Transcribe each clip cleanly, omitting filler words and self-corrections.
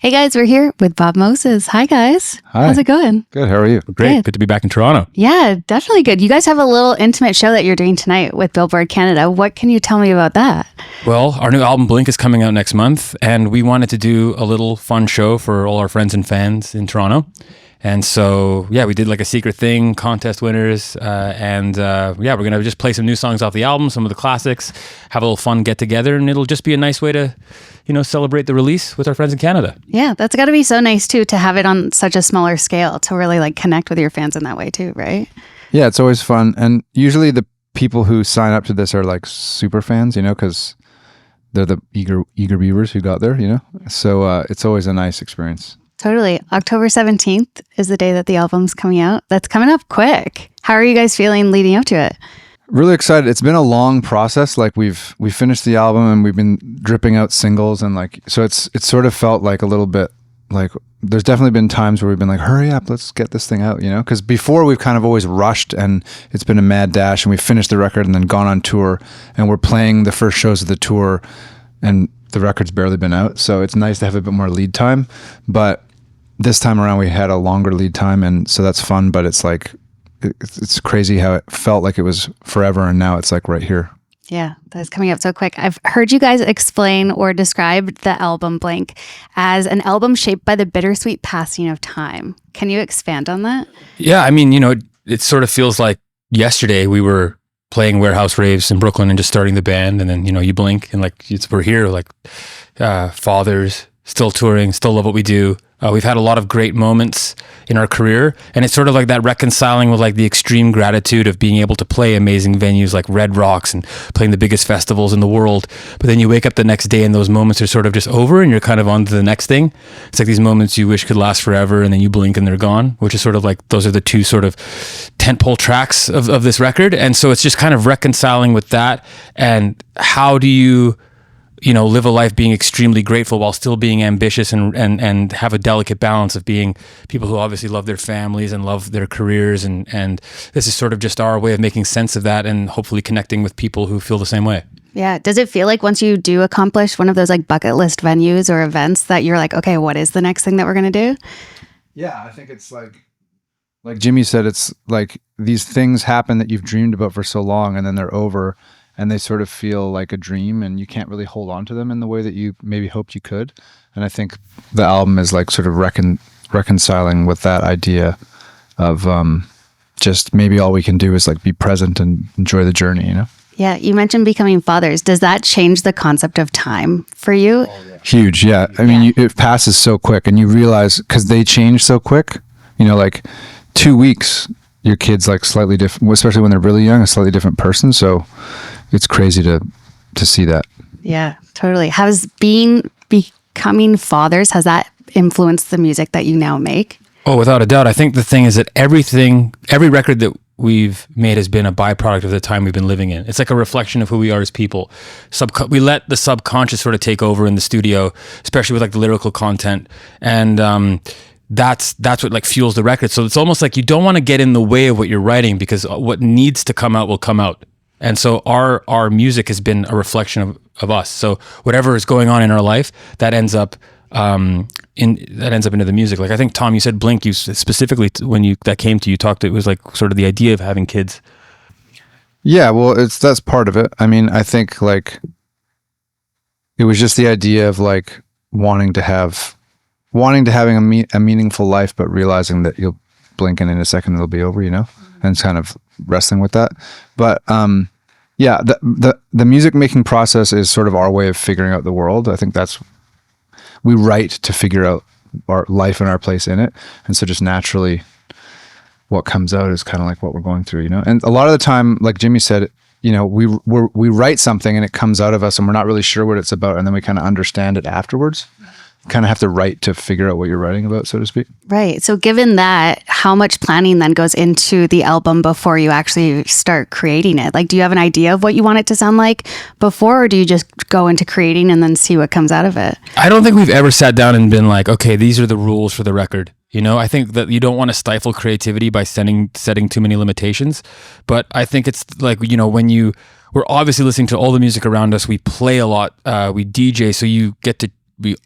Hey guys, we're here with Bob Moses. Hi guys. Hi. How's it going? Good. How are you? Great. Good to be back in Toronto. Yeah, definitely good. You guys have a little intimate show that you're doing tonight with Billboard Canada. What can you tell me about that? Well, our new album Blink is coming out next month, and we wanted to do a little fun show for all our friends and fans in Toronto. And so, yeah, we did like a secret thing, contest winners, and we're going to just play some new songs off the album, some of the classics, have a little fun get together, and it'll just be a nice way to, celebrate the release with our friends in Canada. Yeah, that's got to be so nice too, to have it on such a smaller scale, to really like connect with your fans in that way too, right? Yeah, it's always fun. And usually the people who sign up to this are like super fans, because they're the eager beavers who got there, So it's always a nice experience. Totally. October 17th is the day that the album's coming out. That's coming up quick. How are you guys feeling leading up to it? Really excited. It's been a long process. Like we finished the album and we've been dripping out singles, and so it's sort of felt like a little bit like there's definitely been times where we've been like, hurry up, let's get this thing out, because before we've kind of always rushed and it's been a mad dash, and we finished the record and then gone on tour, and we're playing the first shows of the tour and the record's barely been out. So it's nice to have a bit more lead time, but this time around we had a longer lead time, and so that's fun, but it's like it's crazy how it felt like it was forever, and now it's like right here. Yeah, that's coming up so quick. I've heard you guys explain or describe the album Blink as an album shaped by the bittersweet passing of time. Can you expand on that? Yeah, I mean, it sort of feels like yesterday we were playing warehouse raves in Brooklyn and just starting the band, and then you blink and we're here, like fathers, still touring, still love what we do. We've had a lot of great moments in our career, and it's sort of like that reconciling with like the extreme gratitude of being able to play amazing venues like Red Rocks and playing the biggest festivals in the world. But then you wake up the next day and those moments are sort of just over and you're kind of on to the next thing. It's like these moments you wish could last forever, and then you blink and they're gone, which is sort of like, those are the two sort of tentpole tracks of this record. And so it's just kind of reconciling with that. And how do you live a life being extremely grateful while still being ambitious and have a delicate balance of being people who obviously love their families and love their careers. And this is sort of just our way of making sense of that and hopefully connecting with people who feel the same way. Yeah. Does it feel like once you do accomplish one of those like bucket list venues or events that you're like, okay, what is the next thing that we're going to do? Yeah, I think it's like Jimmy said, it's like these things happen that you've dreamed about for so long, and then they're over. And they sort of feel like a dream, and you can't really hold on to them in the way that you maybe hoped you could. And I think the album is like sort of reconciling with that idea of just maybe all we can do is like be present and enjoy the journey, Yeah, you mentioned becoming fathers. Does that change the concept of time for you? Oh, yeah. Huge, yeah. I mean, it passes so quick, and you realize, because they change so quick, like 2 weeks, your kid's like slightly different, especially when they're really young, a slightly different person. So it's crazy to see that. Yeah, totally. Has becoming fathers, has that influenced the music that you now make? Oh, without a doubt. I think the thing is that every record that we've made has been a byproduct of the time we've been living in. It's like a reflection of who we are as people. We let the subconscious sort of take over in the studio, especially with like the lyrical content. And that's what like fuels the record. So it's almost like you don't want to get in the way of what you're writing, because what needs to come out will come out. And so our music has been a reflection of us. So whatever is going on in our life, that ends up into the music. Like I think, Tom, you said Blink, you specifically when that came to you, talked, it was like sort of the idea of having kids. Yeah, well, that's part of it. I mean, I think like it was just the idea of like wanting to having a meaningful life, but realizing that you'll blink and in a second it'll be over, and it's kind of wrestling with that. But yeah, the music making process is sort of our way of figuring out the world. I think we write to figure out our life and our place in it, and so just naturally what comes out is kind of like what we're going through, and a lot of the time, like Jimmy said, we write something and it comes out of us and we're not really sure what it's about, and then we kind of understand it afterwards. Kind of have to write to figure out what you're writing about, so to speak. Right. So given that, how much planning then goes into the album before you actually start creating it? Like, do you have an idea of what you want it to sound like before, or do you just go into creating and then see what comes out of it? I don't think we've ever sat down and been like, okay, these are the rules for the record. I think that you don't want to stifle creativity by setting too many limitations. But I think it's like, when we're obviously listening to all the music around us, we play a lot, we DJ, so you get to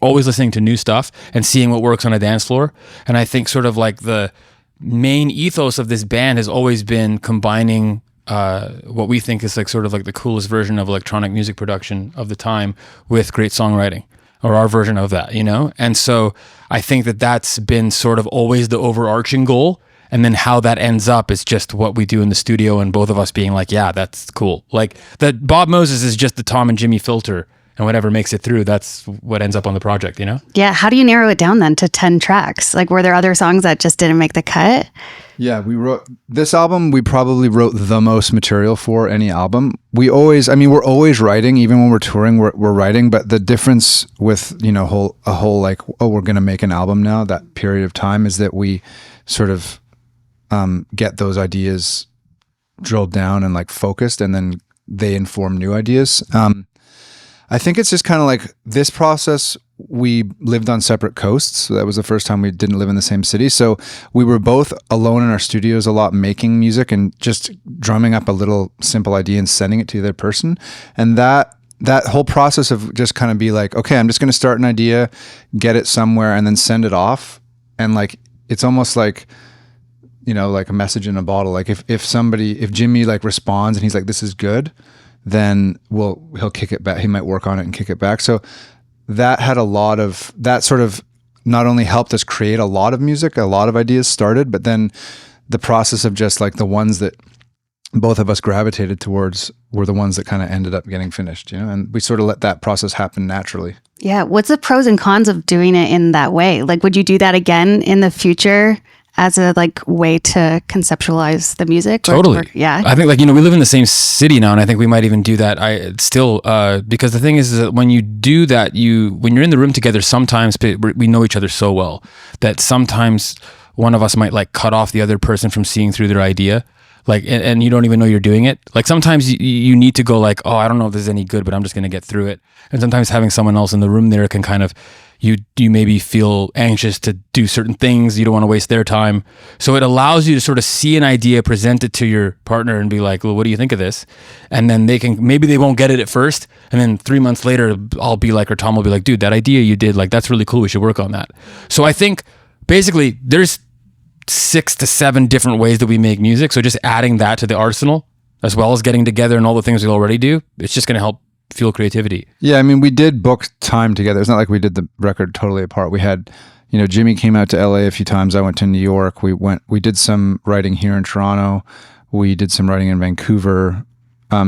always listening to new stuff and seeing what works on a dance floor. And I think sort of like the main ethos of this band has always been combining what we think is like sort of like the coolest version of electronic music production of the time with great songwriting, or our version of that, you know? And so I think that that's been sort of always the overarching goal. And then how that ends up is just what we do in the studio, and both of us being like, yeah, that's cool. Like that Bob Moses is just the Tom and Jimmy filter, and whatever makes it through, that's what ends up on the project, you know? Yeah. How do you narrow it down then to 10 tracks? Like, were there other songs that just didn't make the cut? Yeah, we wrote this album. We probably wrote the most material for any album. We're always writing, even when we're touring, we're writing. But the difference with, you know, a whole like, oh, we're going to make an album now, that period of time, is that we sort of get those ideas drilled down and like focused, and then they inform new ideas. I think it's just kind of like this process. We lived on separate coasts. So that was the first time we didn't live in the same city. So we were both alone in our studios a lot, making music and just drumming up a little simple idea and sending it to the other person. And that whole process of just kind of be like, okay, I'm just going to start an idea, get it somewhere, and then send it off. And like, it's almost like, you know, like a message in a bottle. Like if Jimmy like responds and he's like, this is good, then he'll kick it back. He might work on it and kick it back. So that sort of not only helped us create a lot of music, a lot of ideas started, but then the process of just like the ones that both of us gravitated towards were the ones that kind of ended up getting finished, you know, and we sort of let that process happen naturally. Yeah. What's the pros and cons of doing it in that way? Like, would you do that again in the future as a like way to conceptualize the music? Totally. Yeah. I think like, you know, we live in the same city now, and I think we might even do that. Because the thing is that when you do that, when you're in the room together, sometimes we know each other so well that sometimes one of us might like cut off the other person from seeing through their idea. Like, and you don't even know you're doing it. Like sometimes you need to go like, oh, I don't know if this is any good, but I'm just going to get through it. And sometimes having someone else in the room there can kind of, you maybe feel anxious to do certain things. You don't want to waste their time. So it allows you to sort of see an idea, present it to your partner and be like, well, what do you think of this? And then maybe they won't get it at first. And then 3 months later, I'll be like, or Tom will be like, dude, that idea you did, like, that's really cool. We should work on that. So I think basically there's 6 to 7 different ways that we make music. So just adding that to the arsenal, as well as getting together and all the things we already do, it's just going to help fuel creativity. Yeah, I mean, we did book time together. It's not like we did the record totally apart. We had, you know, Jimmy came out to LA a few times. I went to New York. We did some writing here in Toronto. We did some writing in Vancouver.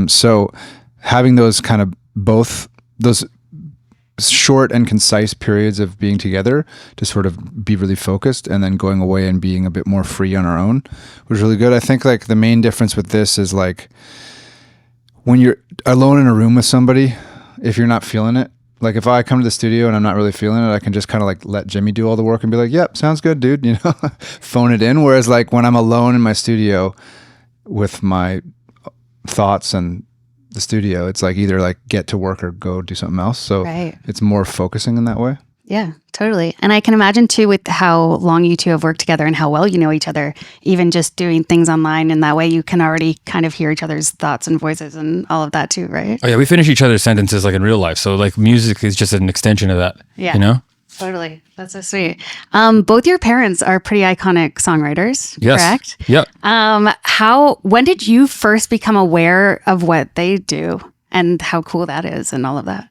So having those kind of both those short and concise periods of being together to sort of be really focused, and then going away and being a bit more free on our own was really good. I think like the main difference with this is like when you're alone in a room with somebody, if you're not feeling it, like if I come to the studio and I'm not really feeling it, I can just kind of like let Jimmy do all the work and be like, yep, sounds good, dude, you know, phone it in. Whereas like when I'm alone in my studio with my thoughts and the studio, it's like either like get to work or go do something else. So right. It's more focusing in that way. Yeah, totally. And I can imagine too, with how long you two have worked together and how well you know each other, even just doing things online in that way, you can already kind of hear each other's thoughts and voices and all of that too, right? Oh yeah, we finish each other's sentences like in real life. So like music is just an extension of that. Yeah. You know? Totally. That's so sweet. Both your parents are pretty iconic songwriters, yes. Correct? Yep. When did you first become aware of what they do and how cool that is and all of that?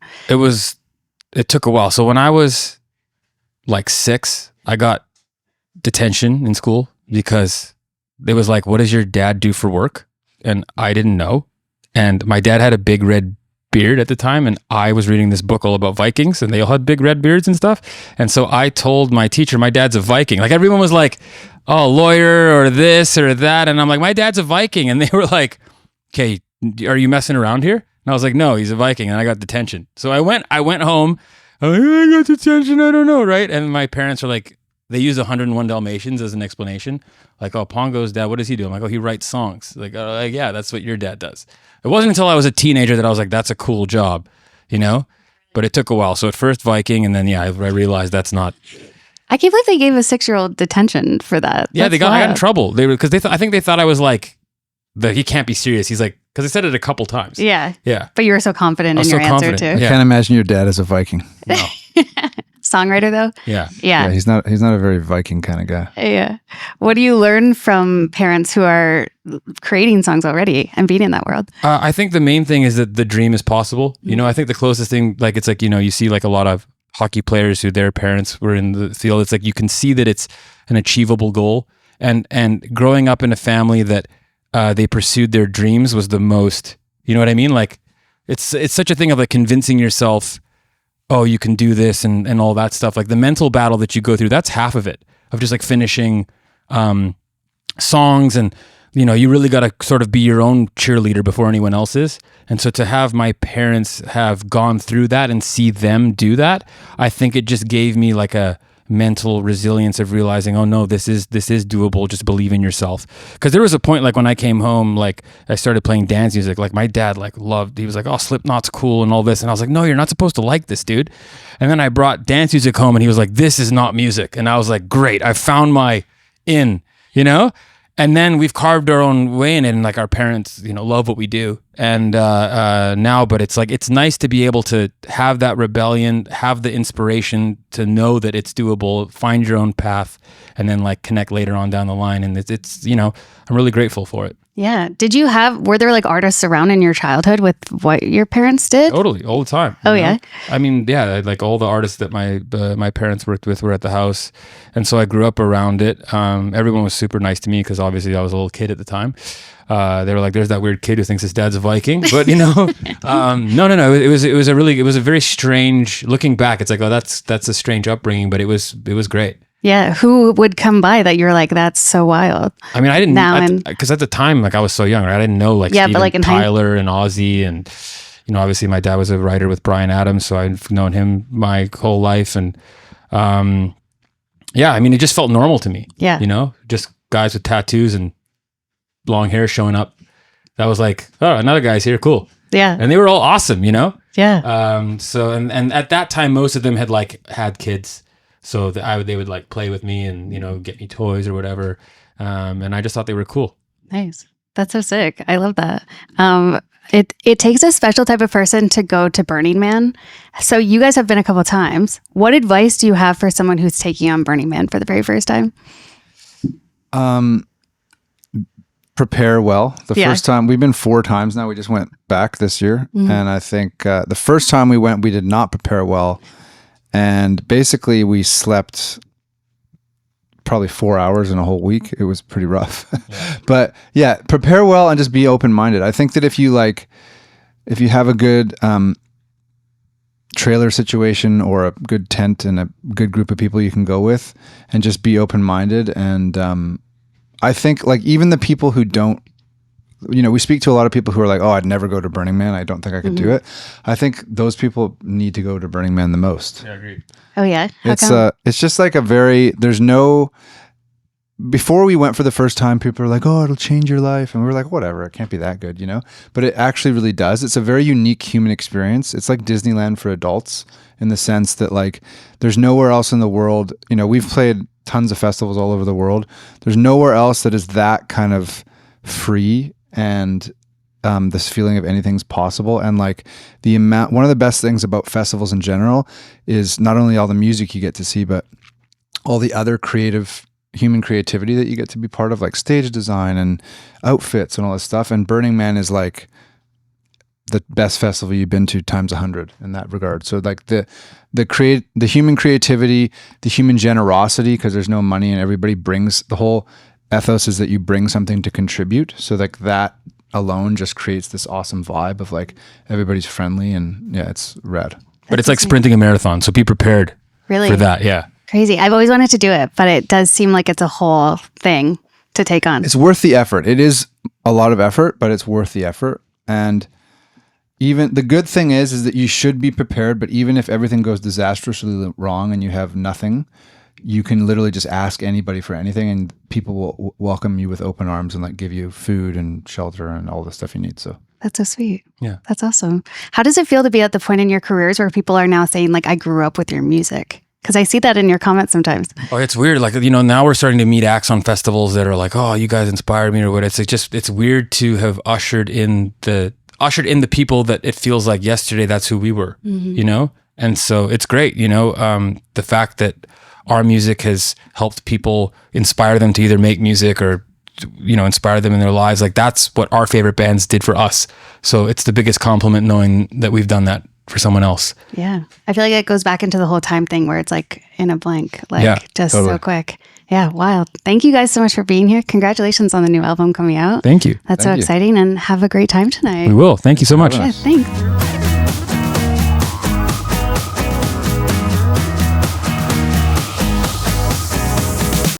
It took a while. So when I was like 6, I got detention in school because it was like, what does your dad do for work? And I didn't know. And my dad had a big red beard at the time, and I was reading this book all about Vikings, and they all had big red beards and stuff. And so I told my teacher, my dad's a Viking. Like everyone was like, oh, lawyer or this or that. And I'm like, my dad's a Viking. And they were like, okay, are you messing around here? And I was like, no, he's a Viking. And I got detention. So I went home. I'm like, I got detention. I don't know. Right. And my parents are like, they use 101 Dalmatians as an explanation. Like, oh, Pongo's dad, what does he do? I'm like, oh, he writes songs. Like, yeah, that's what your dad does. It wasn't until I was a teenager that I was like, that's a cool job, you know? But it took a while. So at first Viking, and then, I realized that's not. I can't believe they gave a 6-year-old detention for that. Yeah, I got in trouble. I think they thought I was like, he can't be serious. He's like, because I said it a couple times. Yeah. Yeah. But you were so confident in your answer too. I can't imagine your dad as a Viking. No. Songwriter though? Yeah. Yeah. He's not a very Viking kind of guy. Yeah. What do you learn from parents who are creating songs already and being in that world? I think the main thing is that the dream is possible. You know, I think the closest thing, like, it's like, you know, you see like a lot of hockey players who their parents were in the field. It's like, you can see that it's an achievable goal. And growing up in a family that they pursued their dreams was the most, you know what I mean? Like, it's such a thing of like convincing yourself, oh, you can do this and all that stuff. Like the mental battle that you go through, that's half of it, of just like finishing songs. And, you know, you really got to sort of be your own cheerleader before anyone else is. And so to have my parents have gone through that and see them do that, I think it just gave me like a mental resilience of realizing, oh no, this is doable. Just believe in yourself. Because there was a point, like when I came home, like I started playing dance music. Like my dad like loved, he was like, oh, Slipknot's cool and all this, and I was like, no, you're not supposed to like this, dude. And then I brought dance music home and he was like, this is not music. And I was like, great, I found my in, you know. And then we've carved our own way in it, and like our parents, you know, love what we do. And now, but it's like, it's nice to be able to have that rebellion, have the inspiration to know that it's doable, find your own path, and then like connect later on down the line. And it's you know, I'm really grateful for it. Yeah. Were there like artists around in your childhood with what your parents did? Totally, all the time. Oh, yeah? I mean, yeah, like all the artists that my parents worked with were at the house. And so I grew up around it. Everyone was super nice to me because obviously I was a little kid at the time. They were like, there's that weird kid who thinks his dad's a Viking. But, you know, no. It was a very strange, looking back, it's like, oh, that's a strange upbringing, but it was great. Yeah. Who would come by that you're like, that's so wild? I mean, I didn't, because at the time, like I was so young, right? I didn't know like Steven like Tyler and Ozzy, and, you know, obviously my dad was a writer with Bryan Adams, so I've known him my whole life. And yeah, I mean, it just felt normal to me. Yeah. You know, just guys with tattoos and long hair showing up. That was like, oh, another guy's here, cool. Yeah. And they were all awesome, you know? Yeah. So, and at that time, most of them had kids. So they would like play with me and, you know, get me toys or whatever. And I just thought they were cool. Nice. That's so sick. I love that. It takes a special type of person to go to Burning Man. So you guys have been a couple of times. What advice do you have for someone who's taking on Burning Man for the very first time? Prepare well. The first time, we've been 4 times now. We just went back this year. Mm-hmm. And I think the first time we went, we did not prepare well. And basically we slept probably 4 hours in a whole week. It was pretty rough. Yeah. But yeah, prepare well and just be open-minded. I think that if you have a good trailer situation or a good tent and a good group of people you can go with, and just be open-minded. And I think like even the people who don't, you know, we speak to a lot of people who are like, oh, I'd never go to Burning Man. I don't think I could do it. I think those people need to go to Burning Man the most. Yeah, I agree. Oh yeah. It's just like before we went for the first time, people were like, oh, it'll change your life. And we were like, whatever, it can't be that good, you know? But it actually really does. It's a very unique human experience. It's like Disneyland for adults in the sense that like there's nowhere else in the world, you know, we've played tons of festivals all over the world. There's nowhere else that is that kind of free and this feeling of anything's possible. And like one of the best things about festivals in general is not only all the music you get to see, but all the other human creativity that you get to be part of, like stage design and outfits and all this stuff. And Burning Man is like the best festival you've been to times 100 in that regard. So like the human creativity, the human generosity, because there's no money and everybody brings, the whole ethos is that you bring something to contribute. So like that alone just creates this awesome vibe of like everybody's friendly, and yeah, it's rad. But it's like sprinting a marathon, so be prepared for that. Yeah. Crazy. I've always wanted to do it, but it does seem like it's a whole thing to take on. It's worth the effort. It is a lot of effort, but it's worth the effort. And even the good thing is that you should be prepared, but even if everything goes disastrously wrong and you have nothing, you can literally just ask anybody for anything and people will welcome you with open arms and like give you food and shelter and all the stuff you need. So that's so sweet. Yeah. That's awesome. How does it feel to be at the point in your careers where people are now saying like, I grew up with your music? Because I see that in your comments sometimes. Oh, it's weird. Like, you know, now we're starting to meet acts on festivals that are like, oh, you guys inspired me or what. It's weird to have ushered in the people that it feels like yesterday, that's who we were, you know? And so it's great, the fact that our music has helped people, inspire them to either make music or, inspire them in their lives. Like that's what our favorite bands did for us. So it's the biggest compliment knowing that we've done that for someone else. Yeah. I feel like it goes back into the whole time thing where it's like in a blink, just totally. so quick. Yeah. Wild. Thank you guys so much for being here. Congratulations on the new album coming out. Thank you. That's Thank so you. exciting, and have a great time tonight. We will. Thank you so much. Yeah, thanks.